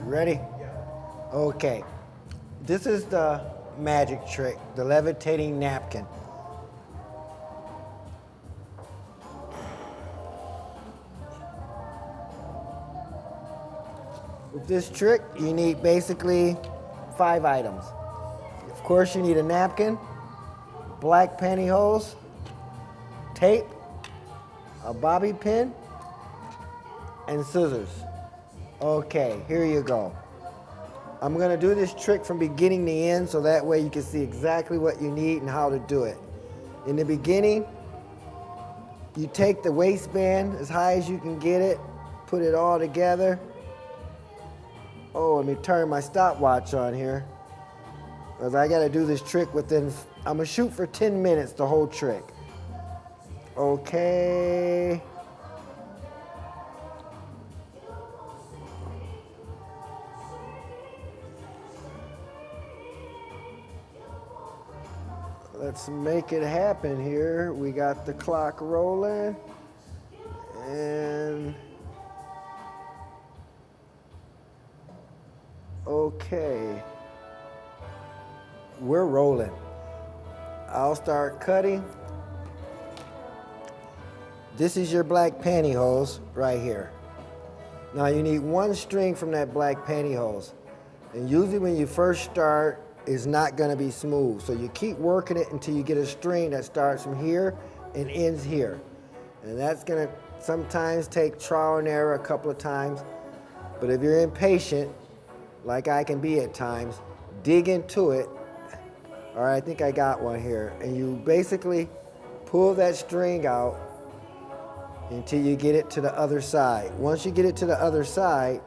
Ready? Okay. This is the magic trick, the levitating napkin. With this trick, you need basically 5 items. Of course, you need a napkin, black pantyhose, tape, a bobby pin, and scissors. Okay, here you go. I'm gonna do this trick from beginning to end so that way you can see exactly what you need and how to do it. In the beginning, you take the waistband as high as you can get it, put it all together. Oh, let me turn my stopwatch on here, because I gotta do this trick within, I'm gonna shoot for 10 minutes the whole trick. Okay. Let's make it happen here. We got the clock rolling, and okay, we're rolling. I'll start cutting. This is your black pantyhose right here. Now you need 1 string from that black pantyhose, and usually when you first start, it's not going to be smooth. So you keep working it until you get a string that starts from here and ends here. And that's going to sometimes take trial and error a couple of times. But if you're impatient, like I can be at times, dig into it. All right, I think I got one here. And you basically pull that string out until you get it to the other side. Once you get it to the other side,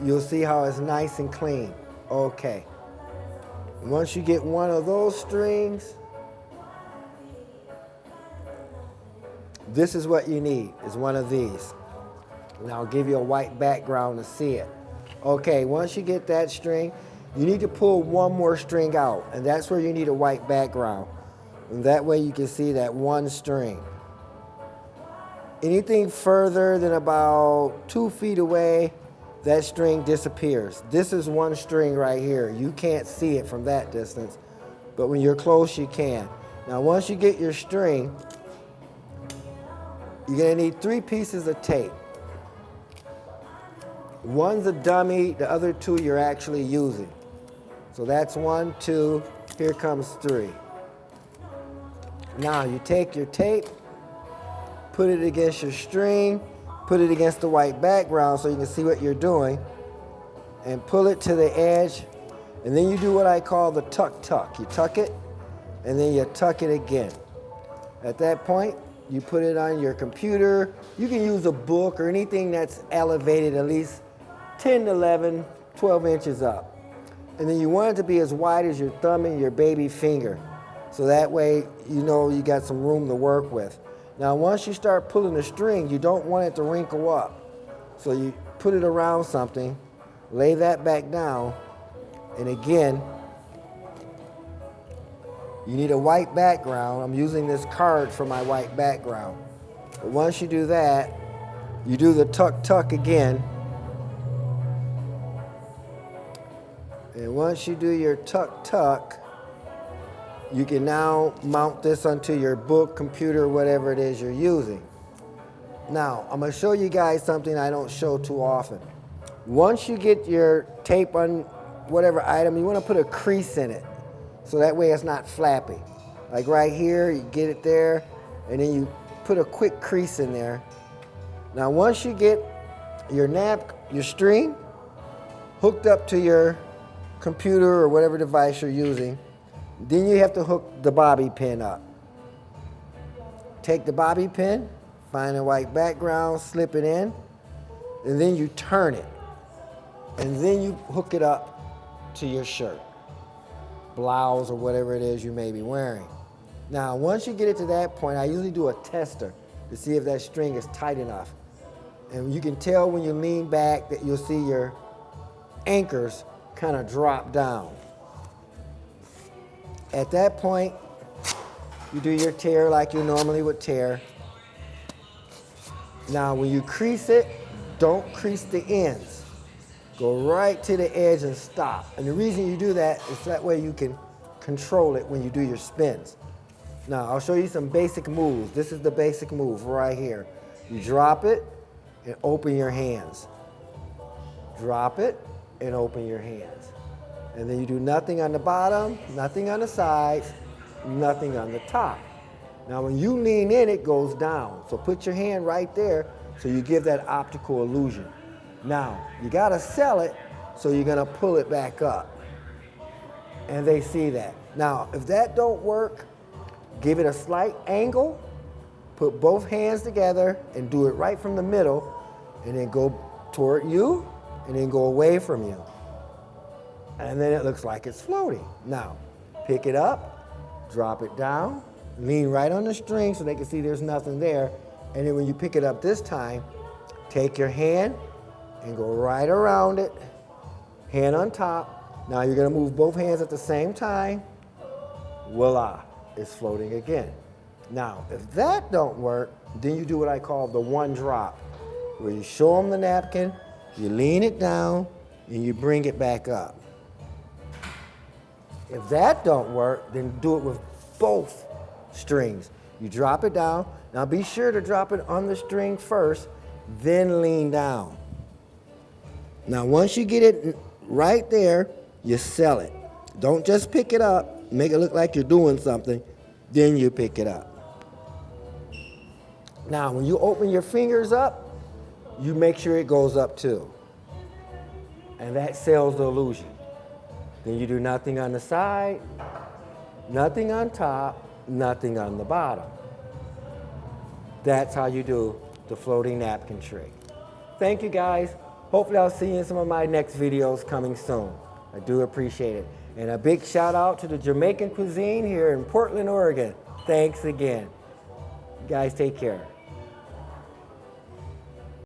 you'll see how it's nice and clean. Okay. Once you get one of those strings, this is what you need, is one of these. And I'll give you a white background to see it. Okay, once you get that string, you need to pull 1 more string out, and that's where you need a white background. And that way you can see that 1 string. Anything further than about 2 feet away, that string disappears. This is 1 string right here. You can't see it from that distance, but when you're close, you can. Now, once you get your string, you're gonna need 3 pieces of tape. One's a dummy, the other 2 you're actually using. So that's 1, 2, here comes 3. Now, you take your tape, put it against your string, put it against the white background so you can see what you're doing, and pull it to the edge, and then you do what I call the tuck. You tuck it, and then you tuck it again. At that point, you put it on your computer. You can use a book or anything that's elevated at least 10, 11, 12 inches up. And then you want it to be as wide as your thumb and your baby finger, so that way you know you got some room to work with. Now, once you start pulling the string, you don't want it to wrinkle up. So you put it around something, lay that back down, and again, you need a white background. I'm using this card for my white background. But once you do that, you do the tuck again. And once you do your tuck, you can now mount this onto your book, computer, whatever it is you're using. Now, I'm gonna show you guys something I don't show too often. Once you get your tape on whatever item, you wanna put a crease in it, so that way it's not flappy. Like right here, you get it there, and then you put a quick crease in there. Now, once you get your string hooked up to your computer or whatever device you're using, then you have to hook the bobby pin up. Take the bobby pin, find a white background, slip it in, and then you turn it. And then you hook it up to your shirt, blouse, or whatever it is you may be wearing. Now, once you get it to that point, I usually do a tester to see if that string is tight enough. And you can tell when you lean back that you'll see your anchors kind of drop down. At that point, you do your tear like you normally would tear. Now, when you crease it, don't crease the ends. Go right to the edge and stop. And the reason you do that is that way you can control it when you do your spins. Now, I'll show you some basic moves. This is the basic move right here. You drop it and open your hands. Drop it and open your hands. And then you do nothing on the bottom, nothing on the sides, nothing on the top. Now, when you lean in, it goes down. So put your hand right there so you give that optical illusion. Now, you gotta sell it, so you're gonna pull it back up. And they see that. Now, if that don't work, give it a slight angle, put both hands together and do it right from the middle, and then go toward you, and then go away from you. And then it looks like it's floating. Now, pick it up, drop it down, lean right on the string so they can see there's nothing there. And then when you pick it up this time, take your hand and go right around it, hand on top. Now you're gonna move both hands at the same time. Voila, it's floating again. Now, if that don't work, then you do what I call the one drop, where you show them the napkin, you lean it down, and you bring it back up. If that don't work, then do it with both strings. You drop it down. Now be sure to drop it on the string first, then lean down. Now once you get it right there, you sell it. Don't just pick it up, make it look like you're doing something, then you pick it up. Now when you open your fingers up, you make sure it goes up too. And that sells the illusion. Then you do nothing on the side, nothing on top, nothing on the bottom. That's how you do the floating napkin trick. Thank you guys. Hopefully I'll see you in some of my next videos coming soon. I do appreciate it. And a big shout out to the Jamaican cuisine here in Portland, Oregon. Thanks again. You guys take care.